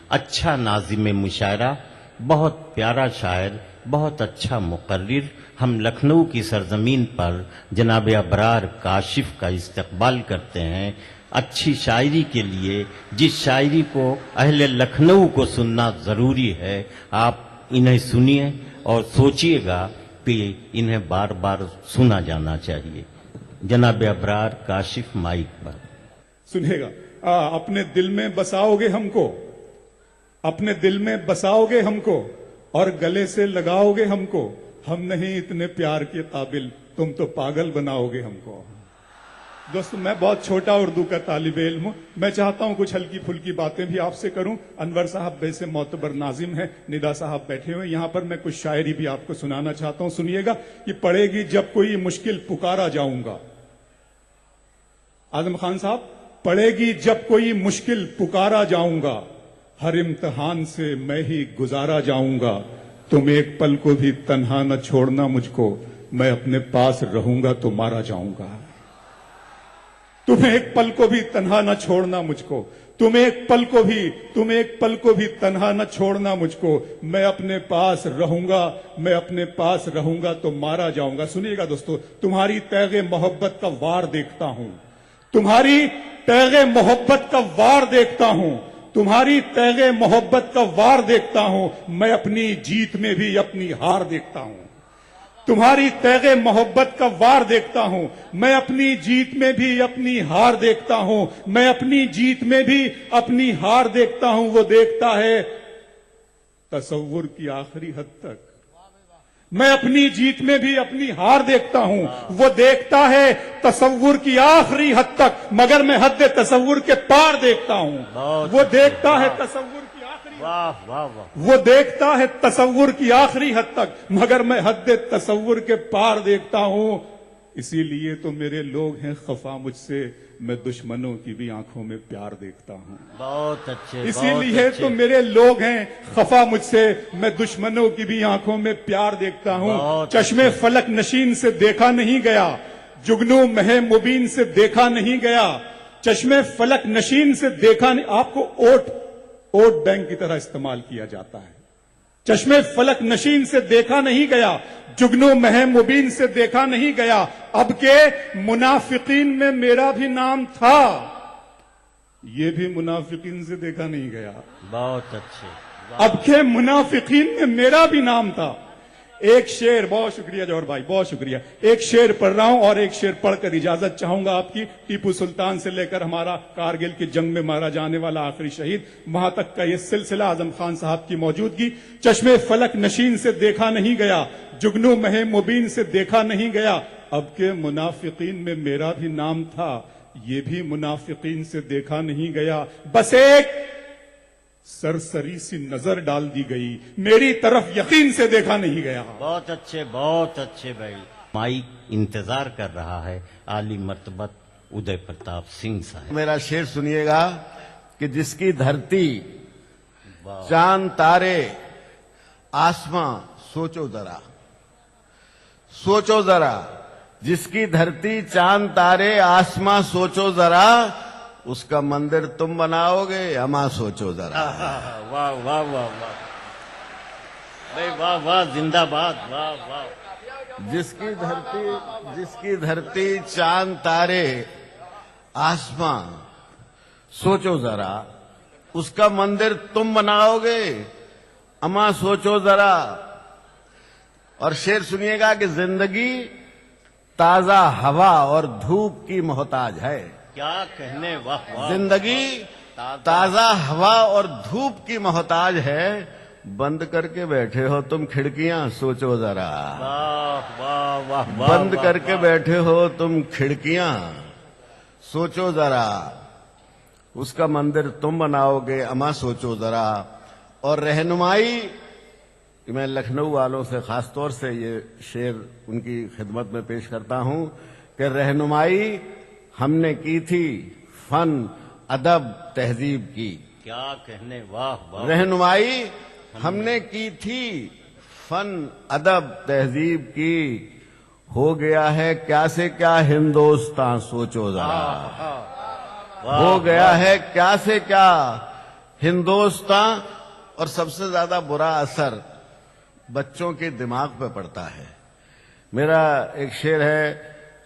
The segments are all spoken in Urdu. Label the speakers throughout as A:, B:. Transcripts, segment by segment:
A: اچھا ناظم مشاعرہ، بہت پیارا شاعر، بہت اچھا مقرر، ہم لکھنؤ کی سرزمین پر جناب ابرار کاشف کا استقبال کرتے ہیں۔ اچھی شاعری کے لیے جس شاعری کو اہل لکھنؤ کو سننا ضروری ہے، آپ انہیں سنیے اور سوچئے گا کہ انہیں بار بار سنا جانا چاہیے۔ جناب ابرار کاشف مائک پر۔
B: سنیے گا، اپنے دل میں بساؤ گے ہم کو، اپنے دل میں بساؤ گے ہم کو اور گلے سے لگاؤ گے ہم کو، ہم نہیں اتنے پیار کے قابل، تم تو پاگل بناؤ گے ہم کو۔ دوستو، میں بہت چھوٹا اردو کا طالب علم ہوں، میں چاہتا ہوں کچھ ہلکی پھلکی باتیں بھی آپ سے کروں۔ انور صاحب ویسے معتبر ناظم ہیں، ندا صاحب بیٹھے ہوئے، یہاں پر میں کچھ شاعری بھی آپ کو سنانا چاہتا ہوں، سنیے گا۔ کہ پڑے گی جب کوئی مشکل پکارا جاؤں گا، اعظم خان صاحب، پڑے گی جب کوئی مشکل پکارا جاؤں گا، ہر امتحان سے میں ہی گزارا جاؤں گا، تم ایک پل کو بھی تنہا نہ چھوڑنا مجھ کو، میں اپنے پاس رہوں گا تو مارا جاؤں گا۔ تم ایک پل کو بھی تنہا نہ چھوڑنا مجھ کو، تم ایک پل کو بھی تنہا نہ چھوڑنا مجھ کو، میں اپنے پاس رہوں گا، میں اپنے پاس رہوں گا تو مارا جاؤں گا۔ سنیے گا دوستو، تمہاری تیغ محبت کا وار دیکھتا ہوں، تمہاری تیغ محبت کا وار دیکھتا ہوں، تمہاری تیغ محبت کا وار دیکھتا ہوں، میں اپنی جیت میں بھی اپنی ہار دیکھتا ہوں۔ تمہاری تیغ محبت کا وار دیکھتا ہوں، میں اپنی جیت میں بھی اپنی ہار دیکھتا ہوں، میں اپنی جیت میں بھی اپنی ہار دیکھتا ہوں۔ وہ دیکھتا ہے تصور کی آخری حد تک، میں اپنی جیت میں بھی اپنی ہار دیکھتا ہوں۔ وہ دیکھتا ہے تصور کی آخری حد تک، مگر میں حد تصور کے پار دیکھتا ہوں۔ وہ دیکھتا ہے تصور کی آخری، وہ دیکھتا ہے تصور کی آخری حد تک، مگر میں حد تصور کے پار دیکھتا ہوں۔ اسی لیے تو میرے لوگ ہیں خفا مجھ سے، میں دشمنوں کی بھی آنکھوں میں پیار دیکھتا ہوں۔
A: بہت اچھے،
B: اسی لیے تو میرے لوگ ہیں خفا مجھ سے، میں دشمنوں کی بھی آنکھوں میں پیار دیکھتا ہوں۔ چشمے فلک نشین سے دیکھا نہیں گیا، جگنو مہ مبین سے دیکھا نہیں گیا، چشمے فلک نشین سے دیکھا نہیں۔ آپ کو اوٹ بینک کی طرح استعمال کیا جاتا ہے۔ چشمے فلک نشین سے دیکھا نہیں گیا، جگنو مہ مبین سے دیکھا نہیں گیا، اب کے منافقین میں میرا بھی نام تھا، یہ بھی منافقین سے دیکھا نہیں گیا۔
A: بہت اچھے،
B: اب کے منافقین میں میرا بھی نام تھا۔ ایک شعر، بہت شکریہ جوہر بھائی، بہت شکریہ۔ ایک شعر پڑھ رہا ہوں اور ایک شعر پڑھ کر اجازت چاہوں گا آپ کی۔ ٹیپو سلطان سے لے کر ہمارا کارگل کی جنگ میں مارا جانے والا آخری شہید، وہاں تک کا یہ سلسلہ اعظم خان صاحب کی موجودگی۔ چشمے فلک نشین سے دیکھا نہیں گیا، جگنو مہ مبین سے دیکھا نہیں گیا، اب کے منافقین میں میرا بھی نام تھا، یہ بھی منافقین سے دیکھا نہیں گیا، بس ایک سرسری سی نظر ڈال دی گئی، میری طرف یقین سے دیکھا نہیں گیا۔
A: بہت اچھے بھائی۔ مائک انتظار کر رہا ہے عالی مرتبت ادے پرتاپ سنگھ صاحب۔
C: میرا شعر سنیے گا کہ جس کی دھرتی چاند تارے آسماں، سوچو ذرا، سوچو ذرا، جس کی دھرتی چاند تارے آسماں، سوچو ذرا، اس کا مندر تم بناؤ گے اما، سوچو ذرا۔
A: واہ واہ واہ واہ بھائی، واہ واہ، زندہ باد، واہ واہ۔
C: جس کی دھرتی چاند تارے آسماں، سوچو ذرا، اس کا مندر تم بناؤ گے اما، سوچو ذرا۔ اور شعر سنیے گا کہ زندگی تازہ ہوا اور دھوپ کی محتاج ہے،
A: کیا کہنے، واہ واہ۔
C: زندگی تازہ ہوا اور دھوپ کی محتاج ہے، بند کر کے بیٹھے ہو تم کھڑکیاں، سوچو ذرا،
A: واہ واہ واہ واہ،
C: بند کر کے بیٹھے ہو تم کھڑکیاں، سوچو ذرا، اس کا مندر تم بناؤ گے اما، سوچو ذرا۔ اور رہنمائی، میں لکھنؤ والوں سے خاص طور سے یہ شعر ان کی خدمت میں پیش کرتا ہوں کہ رہنمائی ہم نے کی تھی فن ادب تہذیب کی،
A: کیا کہنے، واہ واہ۔
C: رہنمائی ہم نے کی تھی فن ادب تہذیب کی، ہو گیا ہے کیا سے کیا ہندوستان، سوچو ذرا، ہو گیا ہے کیا سے کیا ہندوستان اور سب سے زیادہ برا اثر بچوں کے دماغ پہ پڑتا ہے. میرا ایک شعر ہے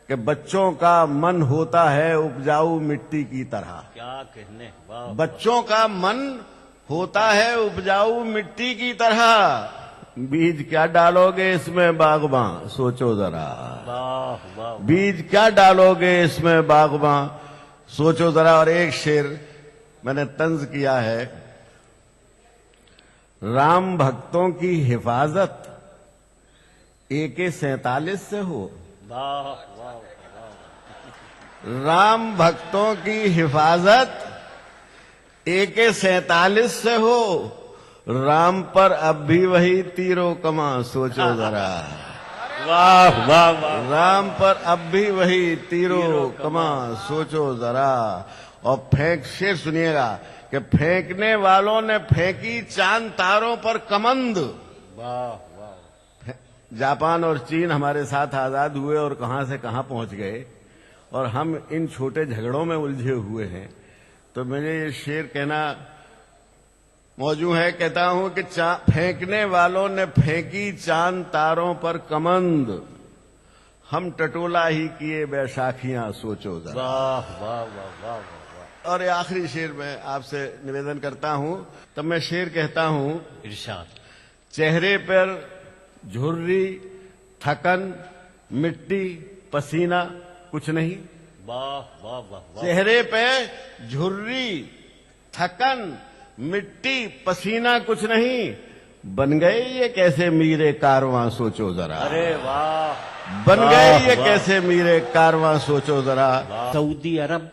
C: کہ بچوں کا من ہوتا ہے اپجاؤ مٹی کی طرح.
A: کیا کہنے، واہ
C: بچوں کا من ہوتا ہے اپجاؤ مٹی کی طرح. بیج کیا ڈالو گے اس میں باغباں سوچو ذرا.
A: واہ واہ.
C: بیج کیا ڈالو گے اس میں باغباں سوچو ذرا. اور ایک شعر میں نے طنز کیا ہے، رام بھکتوں کی حفاظت AK-47 سے ہو.
A: واہ واہ.
C: رام بھکتوں کی حفاظت AK-47 سے ہو. رام پر اب بھی وہی تیرو کماں سوچو ذرا.
A: واہ واہ واہ.
C: رام پر اب بھی وہی تیرو کماں سوچو ذرا. اور شعر سنیے گا کہ پھینکنے والوں نے پھینکی چاند تاروں پر کمند.
A: واہ واہ.
C: جاپان اور چین ہمارے ساتھ آزاد ہوئے اور کہاں سے کہاں پہنچ گئے، اور ہم ان چھوٹے جھگڑوں میں الجھے ہوئے ہیں. تو مجھے یہ شعر کہنا موزوں ہے. کہتا ہوں کہ پھینکنے والوں نے پھینکی چاند تاروں پر کمند، ہم ٹٹولا ہی کیے بیساکھیاں سوچو ذرا.
A: واہ واہ واہ واہ.
C: اور یہ آخری شعر میں آپ سے نویدن کرتا ہوں. تب میں شعر کہتا ہوں،
A: ارشاد.
C: چہرے پر جھرری تھکن مٹی پسینہ کچھ نہیں.
A: واہ واہ واہ واہ.
C: چہرے پہ جھرری تھکن مٹی پسینہ کچھ نہیں. بن گئے یہ کیسے میرے کارواں سوچو ذرا.
A: ارے واہ.
C: بن گئے یہ
A: واہ.
C: کیسے میرے کارواں سوچو ذرا.
A: سعودی عرب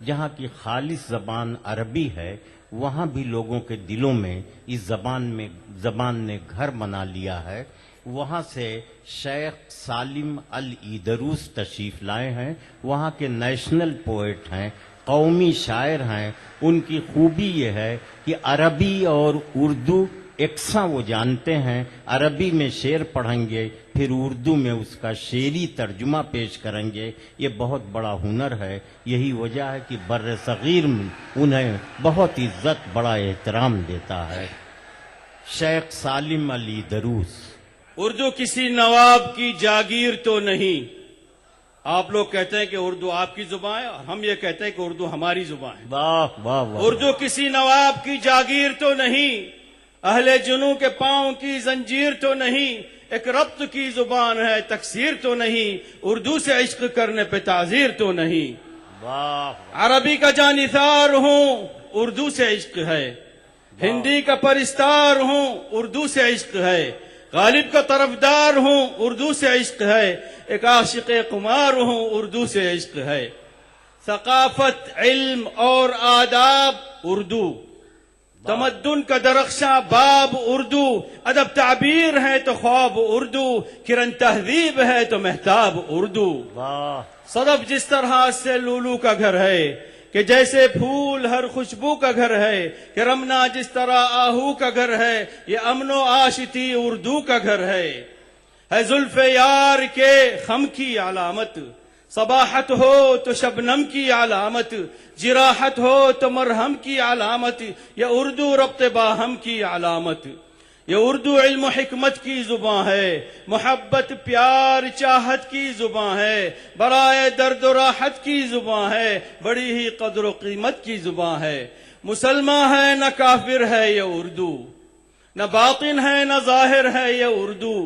A: جہاں کی خالص زبان عربی ہے، وہاں بھی لوگوں کے دلوں میں اس زبان نے گھر بنا لیا ہے. وہاں سے شیخ سالم الایدروس تشریف لائے ہیں. وہاں کے نیشنل پوئٹ ہیں، قومی شاعر ہیں. ان کی خوبی یہ ہے کہ عربی اور اردو یکساں وہ جانتے ہیں. عربی میں شعر پڑھیں گے، پھر اردو میں اس کا شعری ترجمہ پیش کریں گے. یہ بہت بڑا ہنر ہے. یہی وجہ ہے کہ بر صغیر میں انہیں بہت عزت، بڑا احترام دیتا ہے. شیخ سالم الایدروس.
D: اردو کسی نواب کی جاگیر تو نہیں. آپ لوگ کہتے ہیں کہ اردو آپ کی زبان ہے، اور ہم یہ کہتے ہیں کہ اردو ہماری زبان ہے.
A: واہ واہ واہ.
D: اردو کسی نواب کی جاگیر تو نہیں، اہل جنوں کے پاؤں کی زنجیر تو نہیں. ایک ربط کی زبان ہے، تکسیر تو نہیں. اردو سے عشق کرنے پہ تعزیر تو نہیں.
A: واہ.
D: عربی کا جانثار ہوں، اردو سے عشق ہے. ہندی کا پرستار ہوں، اردو سے عشق ہے. غالب کا طرفدار ہوں، اردو سے عشق ہے. ایک عاشق قمار ہوں، اردو سے عشق ہے. ثقافت، علم اور آداب اردو. تمدن کا درخشاں باب اردو. ادب تعبیر ہے تو خواب اردو. کرن تہذیب ہے تو مہتاب اردو.
A: واہ.
D: صدف جس طرح سے لولو کا گھر ہے، کہ جیسے پھول ہر خوشبو کا گھر ہے. کہ رمنا جس طرح آہو کا گھر ہے، یہ امن و آشتی اردو کا گھر ہے. زلف یار کے خم کی علامت، صباحت ہو تو شبنم کی علامت. جراحت ہو تو مرہم کی علامت. یہ اردو ربط باہم کی علامت. یہ اردو علم و حکمت کی زبان ہے، محبت پیار چاہت کی زبان ہے. برائے درد و راحت کی زبان ہے، بڑی ہی قدر و قیمت کی زبان ہے. مسلمان ہے نہ کافر ہے یہ اردو، نہ باطن ہے نہ ظاہر ہے یہ اردو.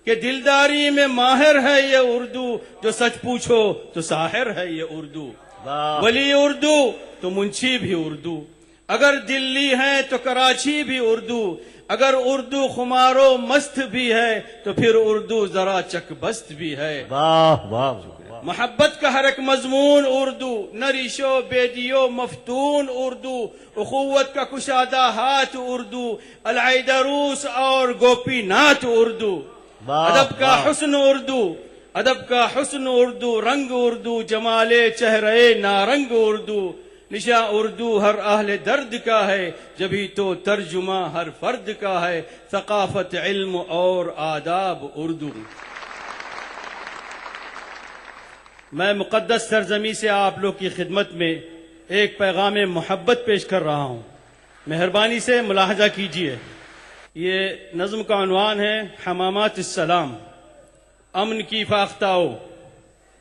D: کہ دلداری میں ماہر ہے یہ اردو، جو سچ پوچھو تو ساحر ہے یہ اردو.
A: واہ.
D: ولی اردو تو منشی بھی اردو. اگر دلی ہے تو کراچی بھی اردو. اگر اردو خمارو مست بھی ہے تو پھر اردو ذرا چک بست بھی ہے.
A: واہ واہ واہ.
D: محبت کا ہر ایک مضمون اردو. نریشو بیدیو مفتون اردو. اخوت کا کشادہ ہاتھ اردو. الایدروس اور گوپی ناتھ اردو.
A: واہ.
D: ادب کا
A: واہ.
D: حسن اردو. ادب کا حسن اردو. رنگ اردو. جمال چہرے نارنگ اردو. نشا اردو ہر اہل درد کا ہے، جبھی تو ترجمہ ہر فرد کا ہے. ثقافت، علم اور آداب اردو. میں مقدس سرزمین سے آپ لوگ کی خدمت میں ایک پیغام محبت پیش کر رہا ہوں. مہربانی سے ملاحظہ کیجیے، یہ نظم کا عنوان ہے حمامات السلام، امن کی فاختاؤ.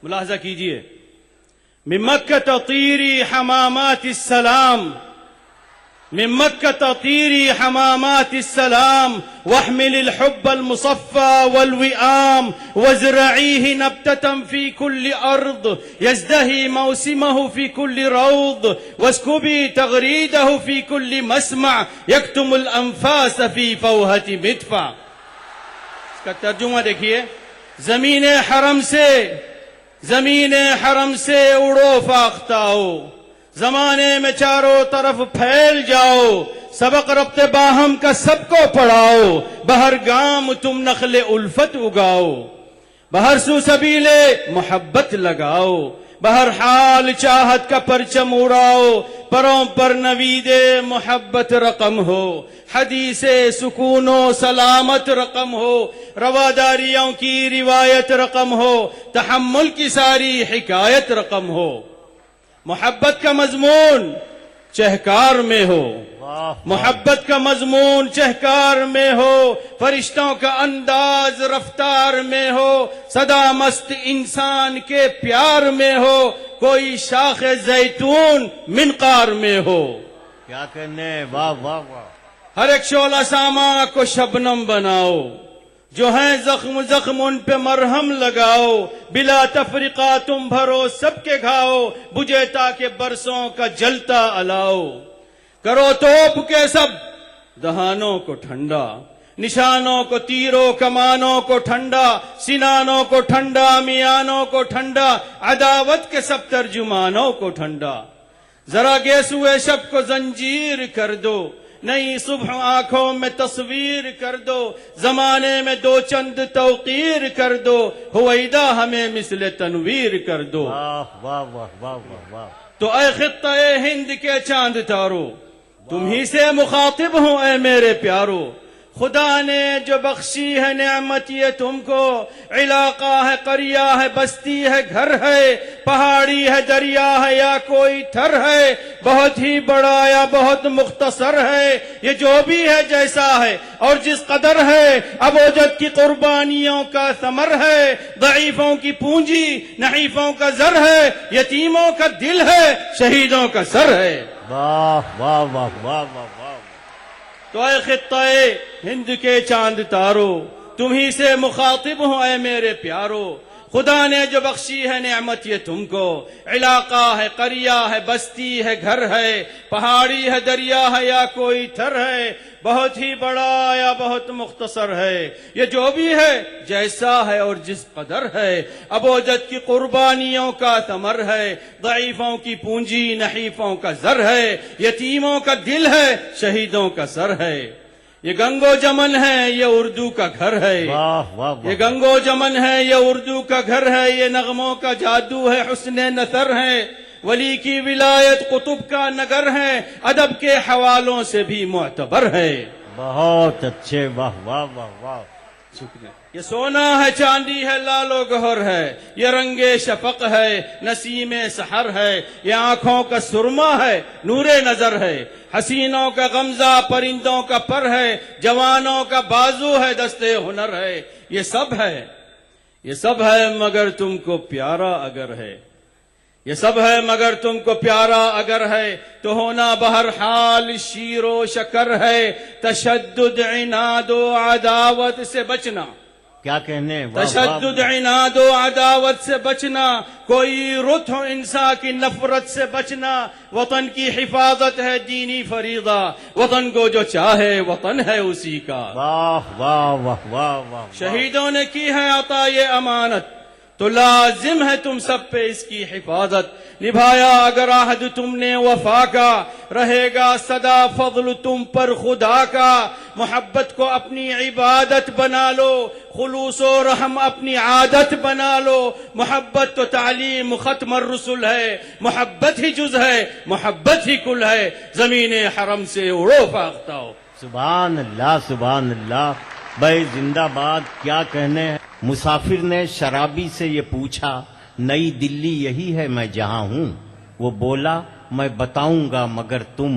D: ملاحظہ کیجیے، من مکہ طیری حمامات السلام، من مكة طيري حمامات السلام، واحمل الحب المصفى والوئام، وازرعيه نبتة في كل أرض، يزدهي موسمه في كل روض، واسكبي تغريده في كل مسمع، يكتم الأنفاس في فوهة مدفع. اس کا ترجمہ دیکھیے، زمین حرم سے اڑو فاختاؤ، زمانے میں چاروں طرف پھیل جاؤ، سبق ربط باہم کا سب کو پڑھاؤ، بہر گام تم نخل الفت اگاؤ، بہر سو سبیلے محبت لگاؤ، بہر حال چاہت کا پرچم اڑاؤ، پروں پر نوید محبت رقم ہو، حدیث سکون و سلامت رقم ہو، رواداریوں کی روایت رقم ہو، تحمل کی ساری حکایت رقم ہو. محبت کا مضمون چہکار میں ہو، محبت کا مضمون چہکار میں ہو، فرشتوں کا انداز رفتار میں ہو، صدا مست انسان کے پیار میں ہو، کوئی شاخ زیتون منقار میں ہو.
A: کیا کہنے، واہ واہ واہ.
D: ہر ایک شعلہ ساما کو شبنم بناؤ، جو ہیں زخم ان پہ مرہم لگاؤ، بلا تفریقہ تم بھرو سب کے گھاؤ، بجھے تاکہ برسوں کا جلتا الاؤ. کرو توپ کے سب دہانوں کو ٹھنڈا، نشانوں کو تیروں کمانوں کو ٹھنڈا، سنانوں کو ٹھنڈا، میانوں کو ٹھنڈا، عداوت کے سب ترجمانوں کو ٹھنڈا. ذرا گیسوئے شب کو زنجیر کر دو، نئی صبح آنکھوں میں تصویر کر دو، زمانے میں دو چند توقیر کر دو، ہویدا ہمیں مثل تنویر کر دو.
A: واہ واہ واہ واہ واہ واہ.
D: تو اے خطہ ہند کے چاند تارو، تم ہی سے مخاطب ہوں اے میرے پیارو. خدا نے جو بخشی ہے نعمت یہ تم کو، علاقہ ہے قریہ ہے بستی ہے گھر ہے، پہاڑی ہے دریا ہے یا کوئی تھر ہے، بہت ہی بڑا یا بہت مختصر ہے، یہ جو بھی ہے جیسا ہے اور جس قدر ہے، ابوجد کی قربانیوں کا ثمر ہے، ضعیفوں کی پونجی نحیفوں کا زر ہے، یتیموں کا دل ہے شہیدوں کا سر ہے.
A: واہ واہ واہ واہ واہ واہ.
D: تو اے خطہ ہند کے چاند تارو، تم ہی سے مخاطب ہوں اے میرے پیارو. خدا نے جو بخشی ہے نعمت یہ تم کو، علاقہ ہے قریہ ہے بستی ہے گھر ہے، پہاڑی ہے دریا ہے یا کوئی تھر ہے، بہت ہی بڑا یا بہت مختصر ہے، یہ جو بھی ہے جیسا ہے اور جس قدر ہے، ابوجد کی قربانیوں کا ثمر ہے، ضعیفوں کی پونجی نحیفوں کا زر ہے، یتیموں کا دل ہے شہیدوں کا سر ہے. یہ گنگو جمن ہے یہ اردو کا گھر ہے،
A: واہ واہ واہ.
D: یہ گنگو جمن ہے یہ اردو کا گھر ہے، یہ نغموں کا جادو ہے حسن نثر ہے، ولی کی ولایت قطب کا نگر ہے، ادب کے حوالوں سے بھی معتبر ہے.
A: بہت اچھے، واہ واہ واہ واہ.
D: شکریہ. یہ سونا ہے چاندی ہے لال و گہر ہے، یہ رنگ شفق ہے نسیم سحر ہے، یہ آنکھوں کا سرما ہے نور نظر ہے، حسینوں کا غمزہ پرندوں کا پر ہے، جوانوں کا بازو ہے دستے ہنر ہے. یہ سب ہے مگر تم کو پیارا اگر ہے، یہ سب ہے مگر تم کو پیارا اگر ہے، تو ہونا بہرحال شیر و شکر ہے، تشدد عناد و عداوت سے بچنا.
A: کیا کہنے، واہ واہ.
D: تشدد عناد و عداوت سے بچنا، کوئی رت ہو انسان کی نفرت سے بچنا. وطن کی حفاظت ہے دینی فریضہ، وطن کو جو چاہے وطن ہے اسی کا.
A: واہ واہ واہ واہ واہ.
D: شہیدوں نے کی ہے عطا یہ امانت، تو لازم ہے تم سب پہ اس کی حفاظت. نبھایا اگر عہد تم نے وفا کا، رہے گا سدا فضل تم پر خدا کا. محبت کو اپنی عبادت بنا لو، خلوص و رحم اپنی عادت بنا لو. محبت تو تعلیم ختم الرسل ہے، محبت ہی جز ہے محبت ہی کل ہے. زمین حرم سے اڑو فاختاؤ.
A: سبحان اللہ سبحان اللہ. بھائی زندہ باد. کیا کہنے ہیں. مسافر نے شرابی سے یہ پوچھا، نئی دلی یہی ہے میں جہاں ہوں؟ وہ بولا میں بتاؤں گا مگر تم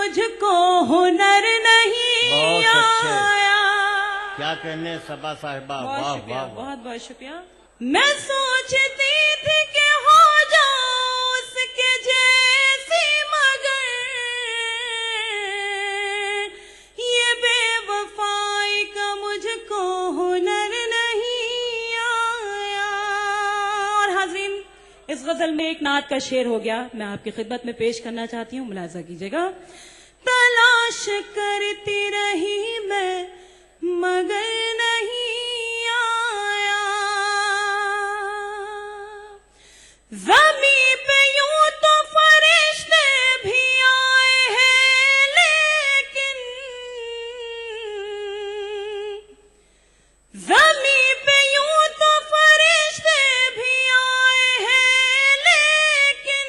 E: مجھ کو ہنر نہیں
A: بہت اچھے۔
E: آیا۔
A: کیا کہنے سبا صاحبہ،
E: بہت
A: واہ
E: شکریہ،
A: واہ واہ۔
E: بہت بہت شکریہ۔ میں سوچتی تھی کہ ہو جاؤں اس کے جیسی، مگر یہ بے وفائی کا مجھ کو ہنر نہیں آیا۔ اور حاضرین، اس غزل میں ایک نعت کا شعر ہو گیا، میں آپ کی خدمت میں پیش کرنا چاہتی ہوں، ملاحظہ کیجیے گا۔ تلاش کرتی رہی میں مگر نہیں آیا، زمین پہ یوں تو فرشتے بھی آئے ہیں، لیکن زمین پہ یوں تو فرشتے بھی آئے ہیں، لیکن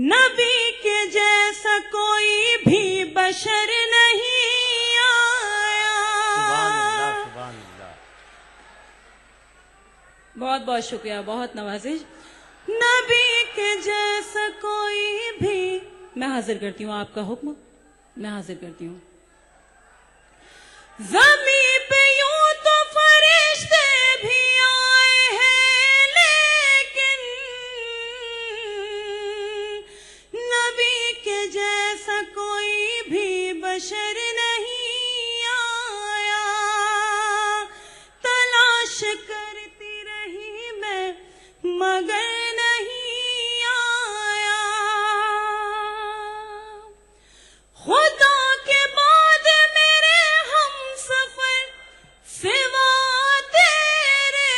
E: نبی کے جیسا کوئی بھی بشر نہیں آیا۔
A: سبحان اللہ، سبحان اللہ۔
E: بہت بہت شکریہ، بہت نوازش۔ نبی کے جیسا کوئی بھی، میں حاضر کرتی ہوں آپ کا حکم، میں حاضر کرتی ہوں۔ زمین پہ یوں تو فرشتے بھی آئے ہیں، لیکن نبی کے جیسا کوئی بھی بشر نہیں آیا، تلاش کرتی رہی میں مگر نہیں آیا، خدا کے بعد میرے ہم سفر سوا تیرے،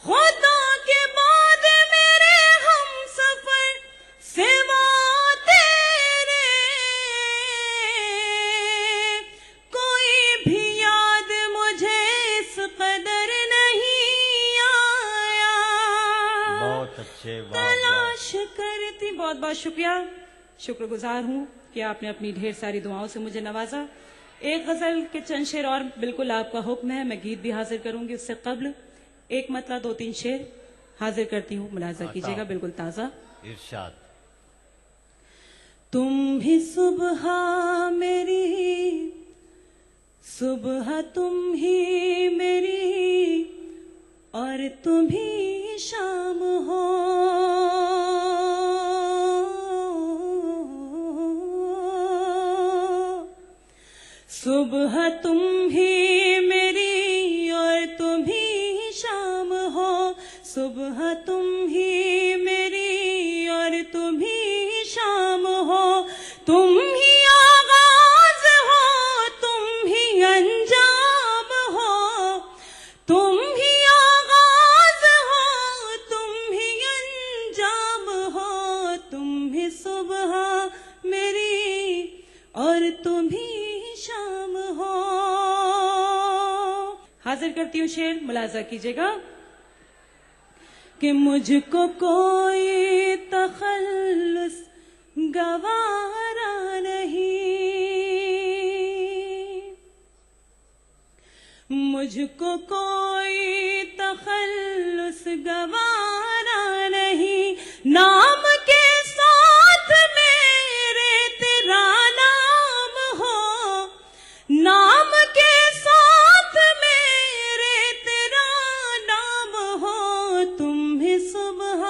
E: خدا کے بعد میرے ہم سفر سوا تیرے، کوئی بھی یاد مجھے اس قدر نہیں آیا،
A: بہت اچھے، واہ واہ۔
E: تلاش کرتی۔ بہت بہت شکریہ، شکر گزار ہوں کہ آپ نے اپنی ڈھیر ساری دعاؤں سے مجھے نوازا۔ ایک غزل کے چند شعر اور بالکل آپ کا حکم ہے، میں گیت بھی حاضر کروں گی، اس سے قبل ایک مطلع دو تین شعر حاضر کرتی ہوں، ملاحظہ کیجیے گا، بالکل تازہ۔
A: ارشاد۔
E: تم ہی صبح میری، صبح تم ہی میری، اور تم ہی شام ہو، صبح تم ہی میری اور تم ہی شام ہو، صبح تم ہی میری اور تم ہی شام ہو، تم ہی آغاز ہو تم ہی انجام ہو، تم ہی آغاز ہو تم ہی انجام ہو، تم ہی صبح میری اور تم ہی شام ہو۔ حاضر کرتی ہوں شعر، ملاحظہ کیجیے گا کہ مجھ کو کوئی تخلص گوارا نہیں، مجھ کو کوئی تخلص گوارا نہیں، نام کے ساتھ میرے تیرا نام ہو، نام کے ساتھ میرے تیرا نام ہو، تم ہی صبح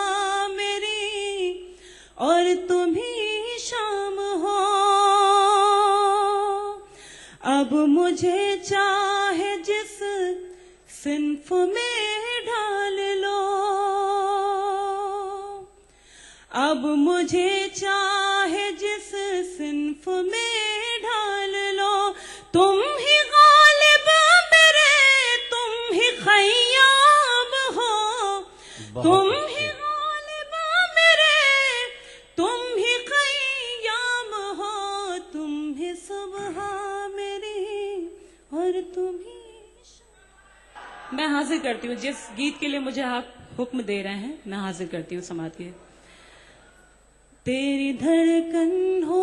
E: میری اور تم ہی شام ہو، اب مجھے چاہے جس صنف میں ڈال لو، اب مجھے چاہے جس صنف میں ڈال لو، تم ہی غالب میرے تم ہی خیام ہو، تم ہی غالب میرے تم ہی خیام ہو، تم ہی صبح میری اور تم ہی شام۔ میں حاضر کرتی ہوں جس گیت کے لیے مجھے آپ حکم دے رہے ہیں، میں حاضر کرتی ہوں سماعت کے۔ تیری دھڑکن ہو